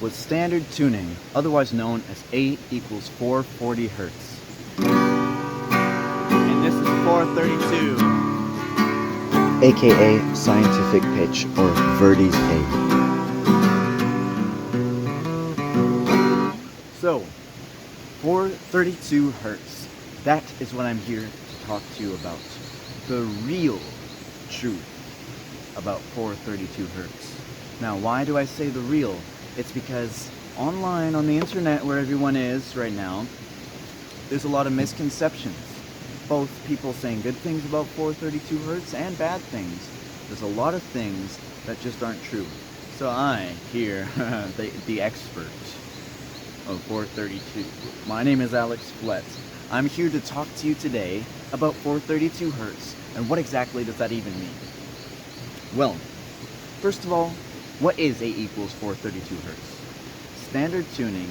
was standard tuning, otherwise known as A equals 440 Hertz. And this is 432. aka scientific pitch or Verdi's A. So, 432 Hertz. That is what I'm here to talk to you about. The real truth about 432 Hertz. Now, why do I say the real? It's because online on the internet where everyone is right now, there's a lot of misconceptions. Both people saying good things about 432 Hertz and bad things. There's a lot of things that just aren't true. So I, here, the expert of 432. My name is Alex Flett. I'm here to talk to you today about 432 Hertz and what exactly does that even mean? Well, first of all, what is A equals 432 Hertz? Standard tuning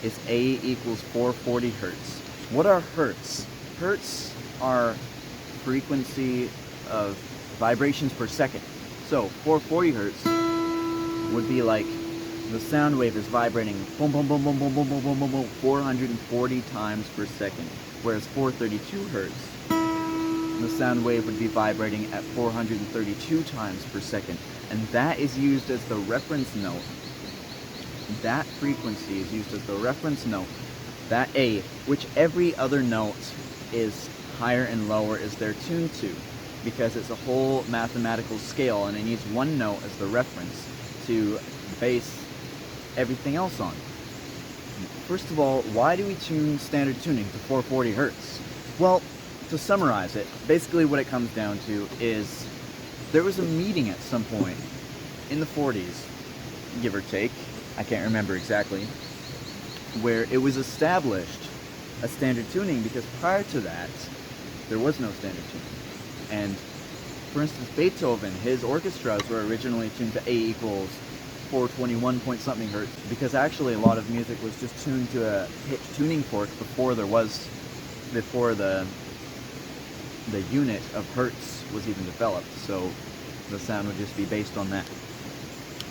is A equals 440 Hertz. What are Hertz? Hertz are frequency of vibrations per second. So 440 Hertz would be like the sound wave is vibrating boom, boom, boom, boom, boom, boom, boom, boom, boom, boom, 440 times per second. Whereas 432 Hertz, the sound wave would be vibrating at 432 times per second. And that is used as the reference note. That frequency is used as the reference note. That A, which every other note is higher and lower, is they're tuned to. Because it's a whole mathematical scale and it needs one note as the reference to base everything else on. First of all, why do we tune standard tuning to 440 Hertz? Well, to summarize it, basically what it comes down to is there was a meeting at some point in the 40s, give or take, I can't remember exactly, where it was established a standard tuning because prior to that, there was no standard tuning. And for instance, Beethoven, his orchestras were originally tuned to A equals 421 point something Hertz because actually a lot of music was just tuned to a pitch tuning fork before the unit of Hertz was even developed. So the sound would just be based on that.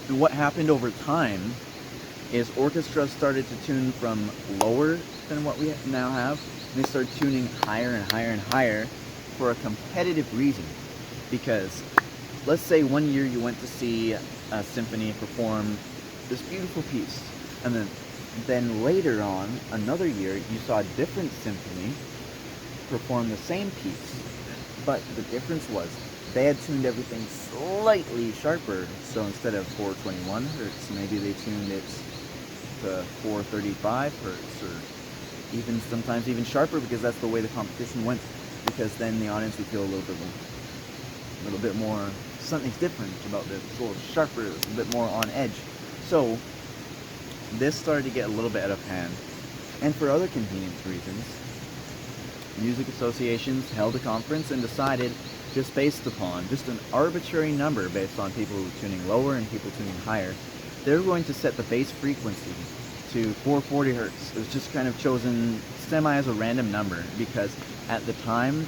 And what happened over time is orchestras started to tune from lower than what we now have, and they started tuning higher and higher and higher for a competitive reason. Because let's say one year you went to see a symphony perform this beautiful piece, and then later on, another year, you saw a different symphony perform the same piece, but the difference was they had tuned everything slightly sharper. So instead of 421 Hertz, maybe they tuned it to 435 Hertz, or even sometimes even sharper, because that's the way the competition went. Because then the audience would feel a little bit more, something's different about this. It's a little sharper, it's a bit more on edge. So this started to get a little bit out of hand, and for other convenience reasons, music associations held a conference and decided, just based upon just an arbitrary number based on people tuning lower and people tuning higher, they're going to set the base frequency to 440 Hertz. It was just kind of chosen semi as a random number because at the time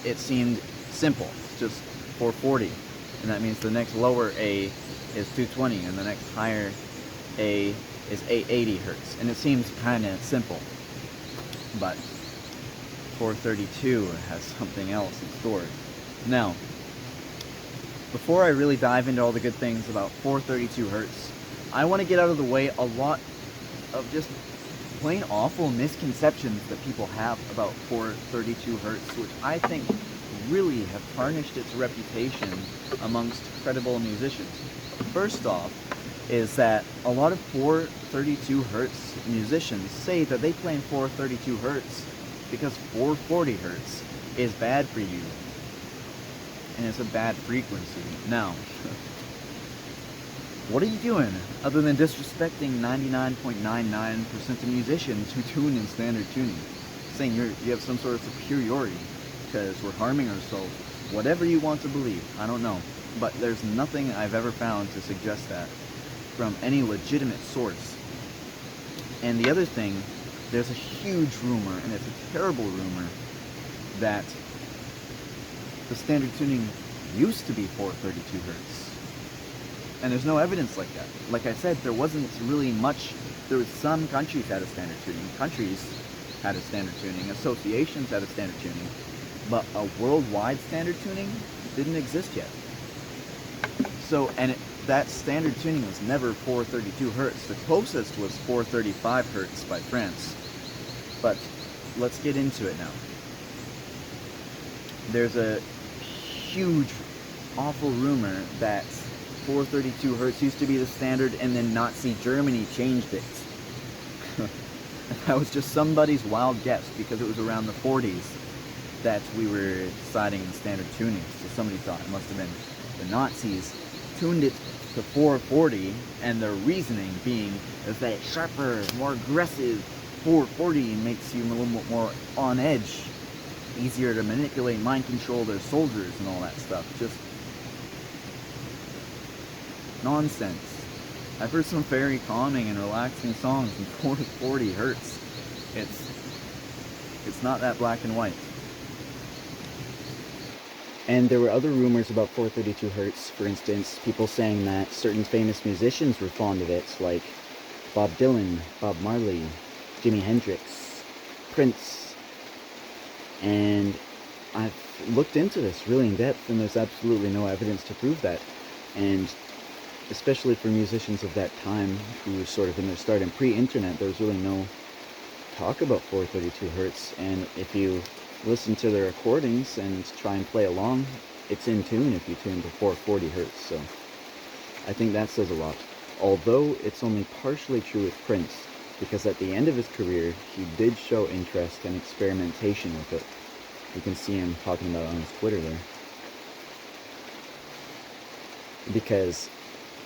it seemed simple. It's just 440, and that means the next lower A is 220 and the next higher A is 880 Hertz, and it seems kind of simple. But 432 has something else in store. Now, before I really dive into all the good things about 432 Hertz, I want to get out of the way a lot of just plain awful misconceptions that people have about 432 Hertz, which I think really have tarnished its reputation amongst credible musicians. First off, is that a lot of 432 Hertz musicians say that they play in 432 Hertz because 440 Hertz is bad for you, and it's a bad frequency. Now, what are you doing other than disrespecting 99.99% of musicians who tune in standard tuning? Saying you have some sort of superiority because we're harming ourselves. Whatever you want to believe, I don't know. But there's nothing I've ever found to suggest that from any legitimate source. And the other thing, there's a huge rumor, and it's a terrible rumor, that the standard tuning used to be 432 Hertz. And there's no evidence like that. Like I said, there wasn't really much. There was some countries had a standard tuning. Countries had a standard tuning. Associations had a standard tuning. But a worldwide standard tuning didn't exist yet. So, that standard tuning was never 432 hertz. The closest was 435 hertz by France. But let's get into it now. There's a huge, awful rumor that 432 hertz used to be the standard, and then Nazi Germany changed it. That was just somebody's wild guess, because it was around the 40s that we were deciding in standard tuning. So somebody thought it must have been the Nazis tuned it to 440, and their reasoning being is that it's sharper, more aggressive. 440 makes you a little bit more on edge, easier to manipulate, mind control their soldiers and all that stuff. Just nonsense. I've heard some very calming and relaxing songs in 440 hertz. It's not that black and white. And there were other rumors about 432 hertz. For instance, people saying that certain famous musicians were fond of it, like Bob Dylan, Bob Marley, Jimi Hendrix, Prince. And I've looked into this really in depth, and there's absolutely no evidence to prove that. And especially for musicians of that time who were sort of in their start in pre-internet, there was really no talk about 432 hertz. And if you listen to the recordings and try and play along, it's in tune if you tune to 440 hertz. So I think that says a lot. Although it's only partially true with Prince, because at the end of his career, he did show interest and experimentation with it. You can see him talking about it on his Twitter there. Because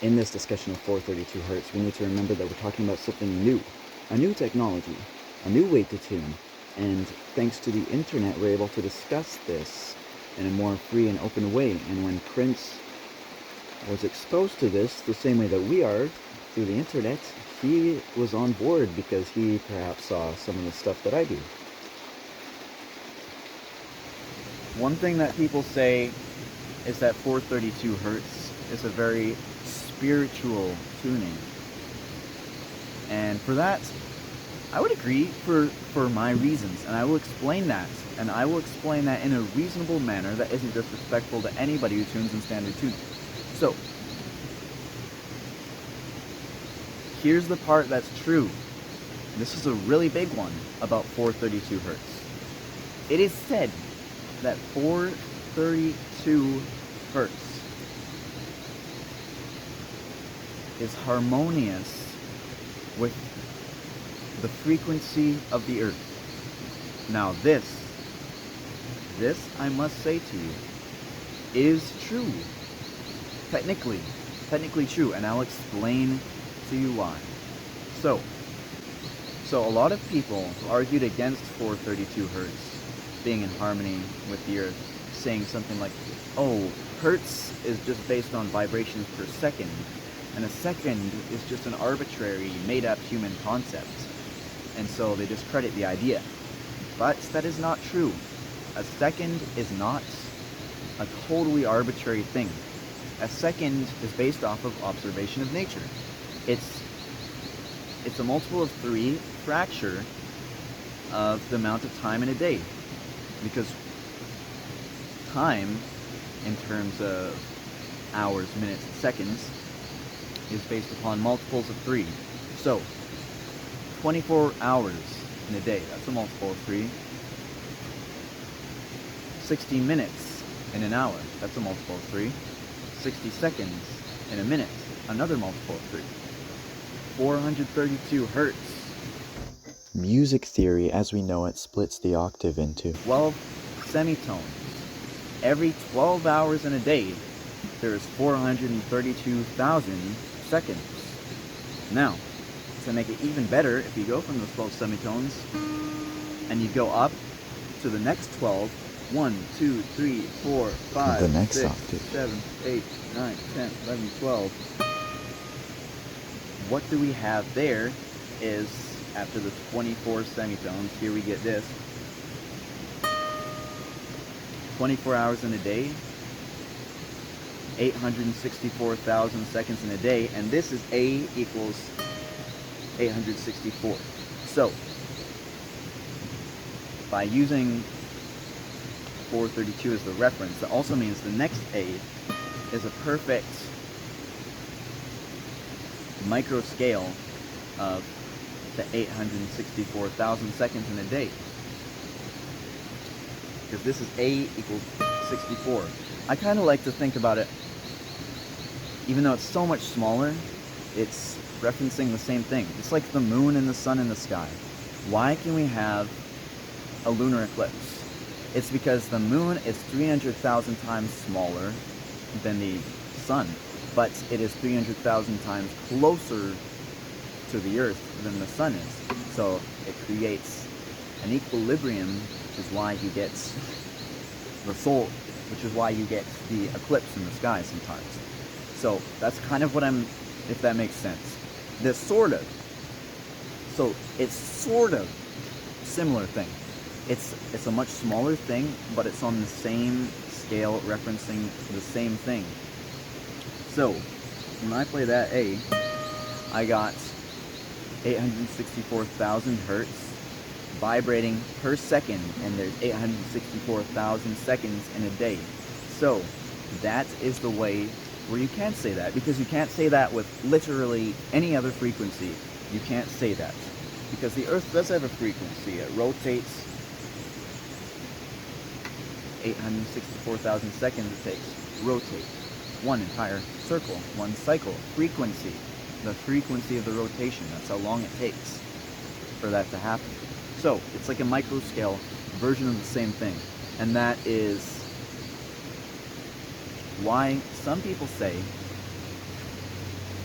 in this discussion of 432 hertz, we need to remember that we're talking about something new, a new technology, a new way to tune. And thanks to the internet, we're able to discuss this in a more free and open way. And when Prince was exposed to this the same way that we are, through the internet, he was on board because he perhaps saw some of the stuff that I do. One thing that people say is that 432 hertz is a very spiritual tuning. And for that, I would agree for my reasons, and I will explain that. And I will explain that in a reasonable manner that isn't disrespectful to anybody who tunes in standard tuning. So, here's the part that's true. This is a really big one about 432 hertz. It is said that 432 hertz is harmonious with the frequency of the earth. Now this I must say to you is true. Technically true, and I'll explain to you why. So a lot of people argued against 432 hertz being in harmony with the earth, saying something like, oh, hertz is just based on vibrations per second, and a second is just an arbitrary, made-up human concept. And so they discredit the idea. But that is not true. A second is not a totally arbitrary thing. A second is based off of observation of nature. It's a multiple of 3 fracture of the amount of time in a day. Because time, in terms of hours, minutes, and seconds, is based upon multiples of 3. So, 24 hours in a day, that's a multiple of 3. 60 minutes in an hour, that's a multiple of 3. 60 seconds in a minute, another multiple of 3. 432 hertz. Music theory, as we know it, splits the octave into 12 semitones. Every 12 hours in a day, there's 432,000 seconds. Now, to make it even better, if you go from those 12 semitones and you go up to the next 12, 1, 2, 3, 4, 5, the next 6, octave. 7, 8, 9, 10, 11, 12. What do we have there is, after the 24 semitones, here we get this. 24 hours in a day, 864,000 seconds in a day, and this is A equals 864. So, by using 432 as the reference, that also means the next A is a perfect micro scale of the 864,000 seconds in a day. Because this is A equals 64. I kind of like to think about it, even though it's so much smaller, it's referencing the same thing. It's like the moon and the sun in the sky. Why can we have a lunar eclipse? It's because the moon is 300,000 times smaller than the sun, but it is 300,000 times closer to the Earth than the sun is. So it creates an equilibrium, which is why you get the soul, which is why you get the eclipse in the sky sometimes. So that's kind of what I'm, if that makes sense. This sort of, so it's sort of similar thing. It's a much smaller thing, but it's on the same scale, referencing the same thing. So when I play that A, I got 864,000 hertz vibrating per second, and there's 864,000 seconds in a day. So that is the way where you can't say that, because you can't say that with literally any other frequency. You can't say that because the Earth does have a frequency. It rotates 864,000 seconds it takes to rotate one entire circle, one cycle. Frequency, the frequency of the rotation, that's how long it takes for that to happen. So it's like a micro scale version of the same thing, and that is why some people say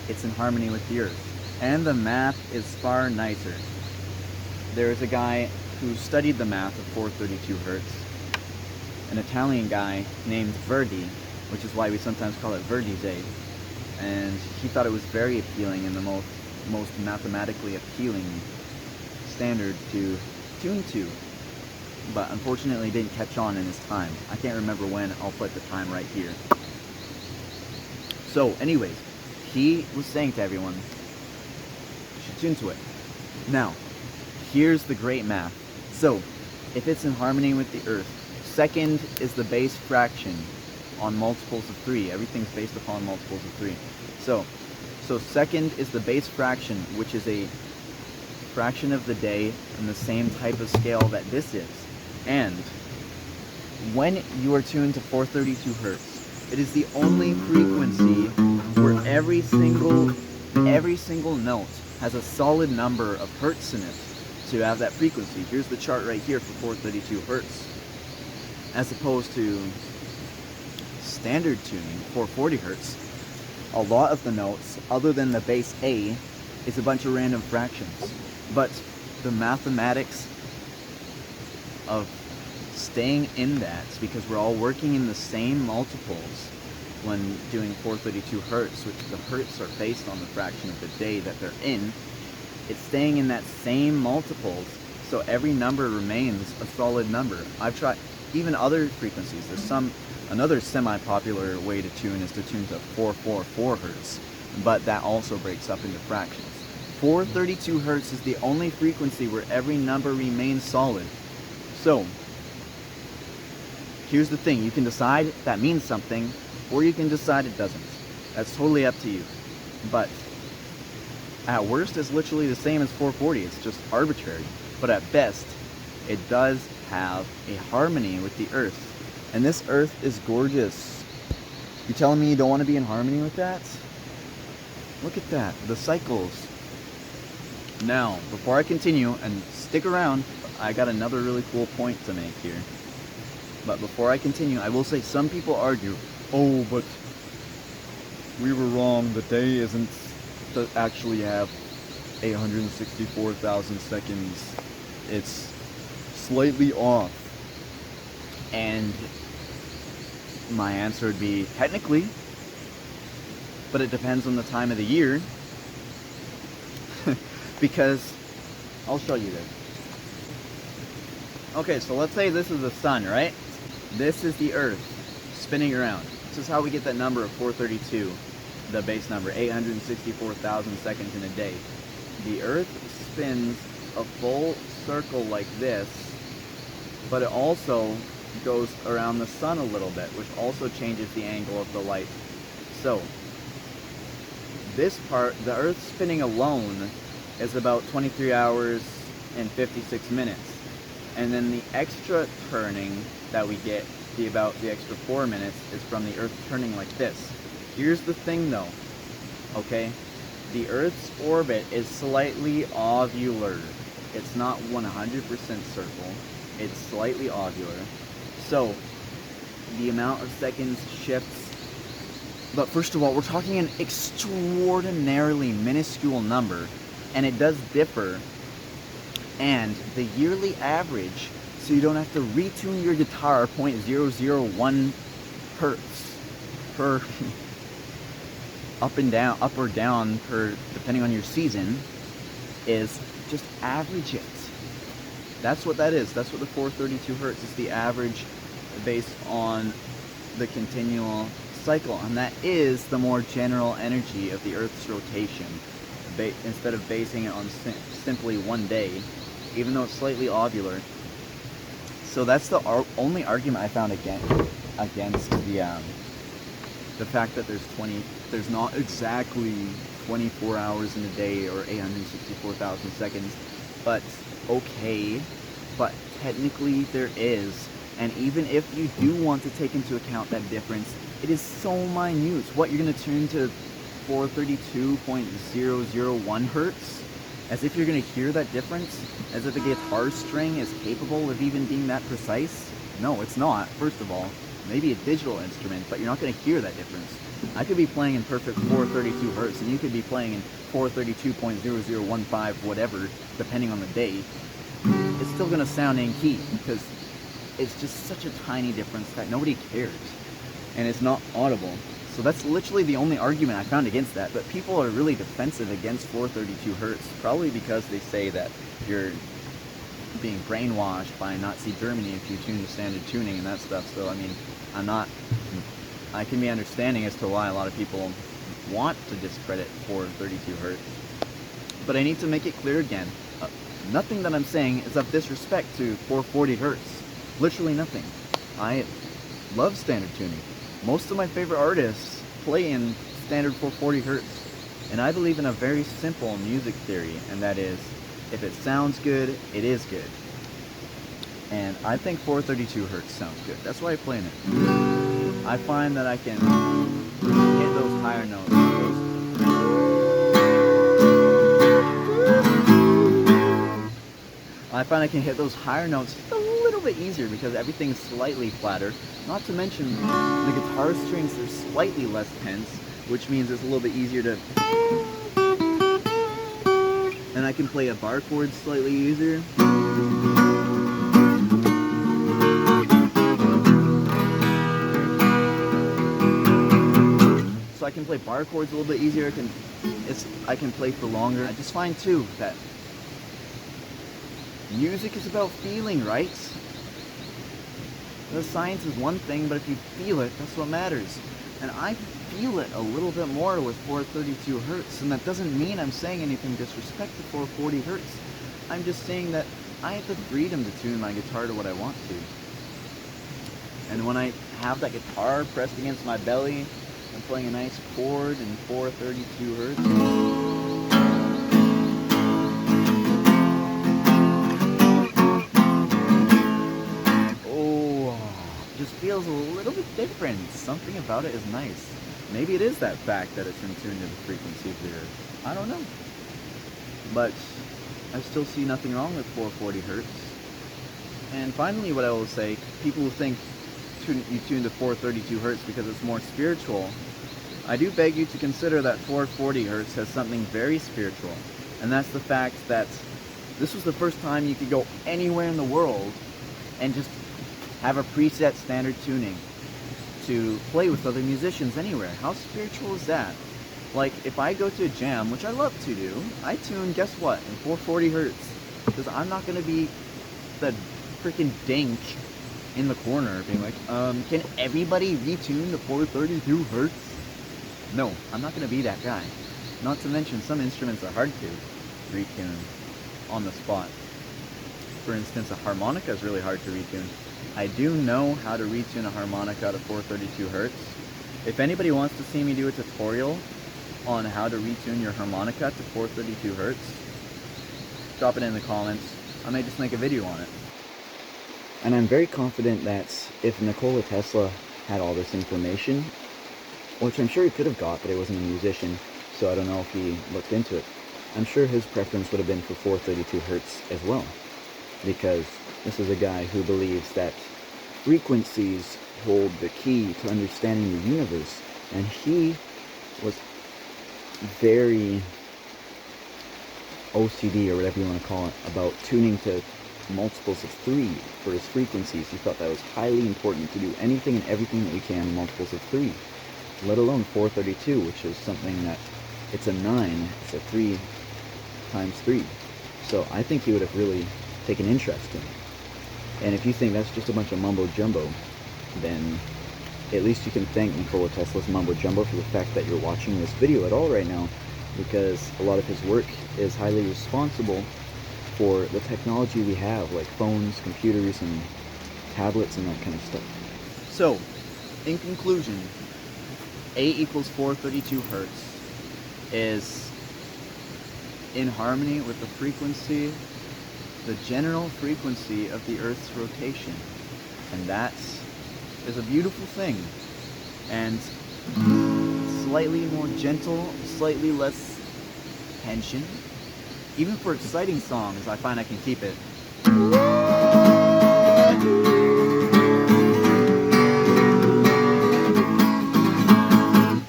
it's in harmony with the Earth. And the math is far nicer. There is a guy who studied the math of 432 hertz, an Italian guy named Verdi, which is why we sometimes call it Verdi's A. And he thought it was very appealing and the most mathematically appealing standard to tune to. But unfortunately didn't catch on in his time. I can't remember when. I'll put the time right here. So anyways, he was saying to everyone, you should tune to it. Now, here's the great math. So, if it's in harmony with the Earth, second is the base fraction on multiples of 3. Everything's based upon multiples of 3. So second is the base fraction, which is a fraction of the day in the same type of scale that this is. And when you are tuned to 432 hertz, it is the only frequency where every single note has a solid number of hertz in it to have that frequency. Here's the chart right here for 432 hertz. As opposed to standard tuning, 440 hertz, a lot of the notes, other than the base A, is a bunch of random fractions. But the mathematics of staying in that, because we're all working in the same multiples when doing 432 hertz, which the hertz are based on the fraction of the day that they're in, it's staying in that same multiples, so every number remains a solid number. I've tried even other frequencies. There's another semi-popular way to tune is to tune to 444 hertz, but that also breaks up into fractions. 432 hertz is the only frequency where every number remains solid. So here's the thing, you can decide that means something, or you can decide it doesn't. That's totally up to you. But at worst, it's literally the same as 440. It's just arbitrary. But at best, it does have a harmony with the Earth. And this Earth is gorgeous. You telling me you don't want to be in harmony with that? Look at that, the cycles. Now, before I continue, and stick around, I got another really cool point to make here. But before I continue, I will say some people argue, oh, but we were wrong. The day isn't to actually have 864,000 seconds. It's slightly off. And my answer would be, technically, but it depends on the time of the year. Because, I'll show you this. Okay, so let's say this is the sun, right? This is the Earth spinning around. This is how we get that number of 432, the base number, 864,000 seconds in a day. The Earth spins a full circle like this, but it also goes around the sun a little bit, which also changes the angle of the light. So, this part, the Earth spinning alone, is about 23 hours and 56 minutes. And then the extra turning that we get, the extra 4 minutes, is from the Earth turning like this. Here's the thing though, okay? The Earth's orbit is slightly ovular. It's not 100% circle. It's slightly ovular. So, the amount of seconds shifts. But first of all, we're talking an extraordinarily minuscule number, and it does differ. And the yearly average, so you don't have to retune your guitar 0.001 hertz per up or down per, depending on your season, is just average it. That's what that is. That's what the 432 hertz is, the average based on the continual cycle, and that is the more general energy of the Earth's rotation, instead of basing it on simply one day, even though it's slightly ovular. So that's the only argument I found against the fact that there's not exactly 24 hours in a day or 864,000 seconds, but okay, but technically there is. And even if you do want to take into account that difference, it is so minute. What, you're going to tune to 432.001 hertz? As if you're going to hear that difference? As if a guitar string is capable of even being that precise? No, it's not, first of all. Maybe a digital instrument, but you're not going to hear that difference. I could be playing in perfect 432 hertz, and you could be playing in 432.0015, whatever, depending on the day. It's still going to sound in key, because it's just such a tiny difference that nobody cares, and it's not audible. So that's literally the only argument I found against that. But people are really defensive against 432 hertz, probably because they say that you're being brainwashed by Nazi Germany if you tune to standard tuning and that stuff. So I mean, I can be understanding as to why a lot of people want to discredit 432 hertz. But I need to make it clear again, nothing that I'm saying is of disrespect to 440 hertz. Literally nothing. I love standard tuning. Most of my favorite artists play in standard 440 hertz. And I believe in a very simple music theory, and that is, if it sounds good, it is good. And I think 432 hertz sounds good. That's why I play in it. I find that I can hit those higher notes. I find I can hit those higher notes a little bit easier because everything's slightly flatter. Not to mention, the guitar strings are slightly less tense, which means it's a little bit easier to... And I can play a bar chord slightly easier. So I can play bar chords a little bit easier. I can play for longer. I just find too that music is about feeling, right? The science is one thing, but if you feel it, that's what matters. And I feel it a little bit more with 432 hertz, and that doesn't mean I'm saying anything disrespect to 440 hertz. I'm just saying that I have the freedom to tune my guitar to what I want to. And when I have that guitar pressed against my belly, I'm playing a nice chord in 432 hertz. Feels a little bit different. Something about it is nice. Maybe it is that fact that it's in tune to the frequency of the Earth. I don't know. But I still see nothing wrong with 440 hertz. And finally, what I will say, people who think you tune to 432 hertz because it's more spiritual, I do beg you to consider that 440 hertz has something very spiritual. And that's the fact that this was the first time you could go anywhere in the world and just have a preset standard tuning to play with other musicians anywhere. How spiritual is that? Like, if I go to a jam, which I love to do, I tune, guess what, in 440 hertz. Because I'm not going to be the freaking dink in the corner being like, can everybody retune to 432 hertz? No, I'm not going to be that guy. Not to mention, some instruments are hard to retune on the spot. For instance, a harmonica is really hard to retune. I do know how to retune a harmonica to 432 hertz. If anybody wants to see me do a tutorial on how to retune your harmonica to 432 hertz, drop it in the comments. I may just make a video on it. And I'm very confident that if Nikola Tesla had all this information, which I'm sure he could have got, but he wasn't a musician, so I don't know if he looked into it, I'm sure his preference would have been for 432 hertz as well, because this is a guy who believes that frequencies hold the key to understanding the universe, and he was very OCD, or whatever you want to call it, about tuning to multiples of 3 for his frequencies. He thought that was highly important, to do anything and everything that we can in multiples of 3, let alone 432, which is something that, it's a 9, it's a 3 times 3. So I think he would have really taken interest in it. And if you think that's just a bunch of mumbo jumbo, then at least you can thank Nikola Tesla's mumbo jumbo for the fact that you're watching this video at all right now, because a lot of his work is highly responsible for the technology we have, like phones, computers, and tablets, and that kind of stuff. So, in conclusion, A equals 432 hertz is in harmony with the frequency, the general frequency of the Earth's rotation. And that is a beautiful thing. And slightly more gentle, slightly less tension. Even for exciting songs, I find I can keep it.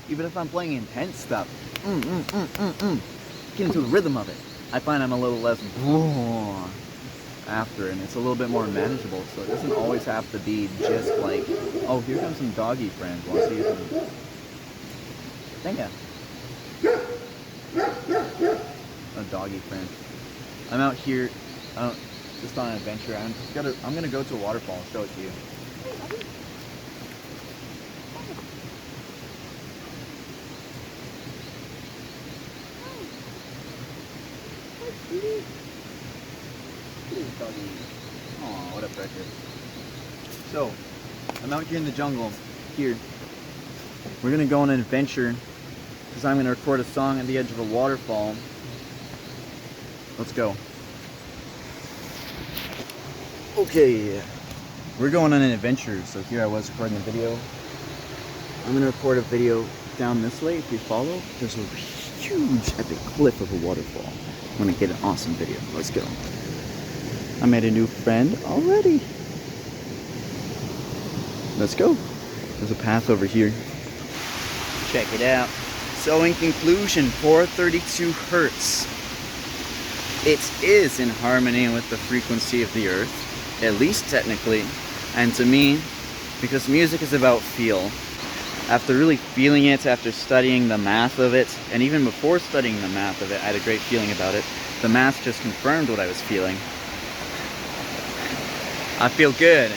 Even if I'm playing intense stuff, get into the rhythm of it, I find I'm a little less after, and it's a little bit more manageable, so it doesn't always have to be just like, oh, here comes some doggy friends, wanna see some... Thank you. A doggy friend. I'm out here, just on an adventure. I'm gonna go to a waterfall and show it to you. Doggy. Aw, what a precious. So, I'm out here in the jungle. Here. We're gonna go on an adventure because I'm gonna record a song at the edge of a waterfall. Let's go. Okay, we're going on an adventure. So here I was recording a video. I'm gonna record a video down this way. If you follow, there's a huge epic cliff of a waterfall. I'm gonna get an awesome video. Let's go. I made a new friend already. Let's go. There's a path over here. Check it out. So in conclusion, 432 hertz. It is in harmony with the frequency of the Earth, at least technically. And to me, because music is about feel, after really feeling it, after studying the math of it, and even before studying the math of it, I had a great feeling about it. The math just confirmed what I was feeling. I feel good.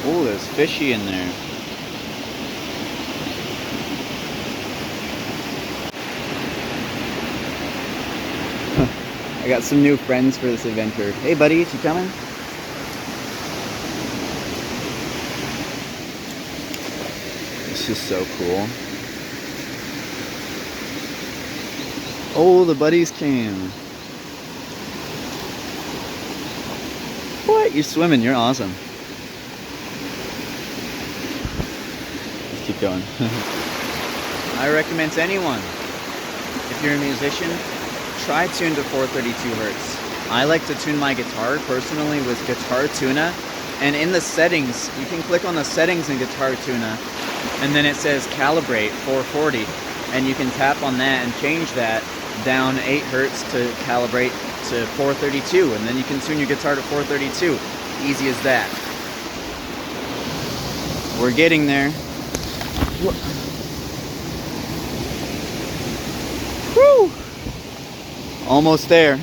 Oh, there's fishy in there. I got some new friends for this adventure. Hey buddies, you coming? This is so cool. Oh, the buddies came. What? You're swimming, you're awesome. Let's keep going. I recommend to anyone, if you're a musician, try tune to 432 hertz. I like to tune my guitar personally with guitartuna, and in the settings, you can click on the settings in guitartuna, and then it says calibrate 440, and you can tap on that and change that down 8 hertz to calibrate to 432, and then you can tune your guitar to 432. Easy as that. We're getting there. Almost there.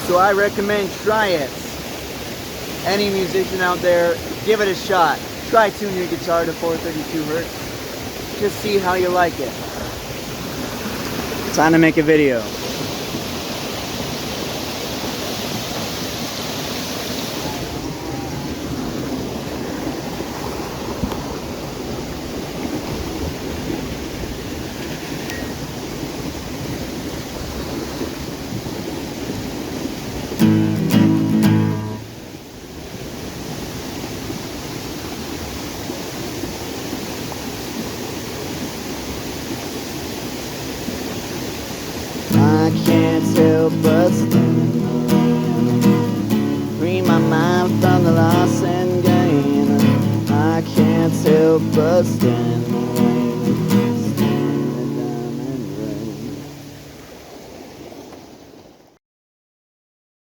So I recommend try it. Any musician out there, give it a shot. Try tune your guitar to 432 hertz. Just see how you like it. Time to make a video. I can't help but stand free my mind from the loss and gain. I can't help but stand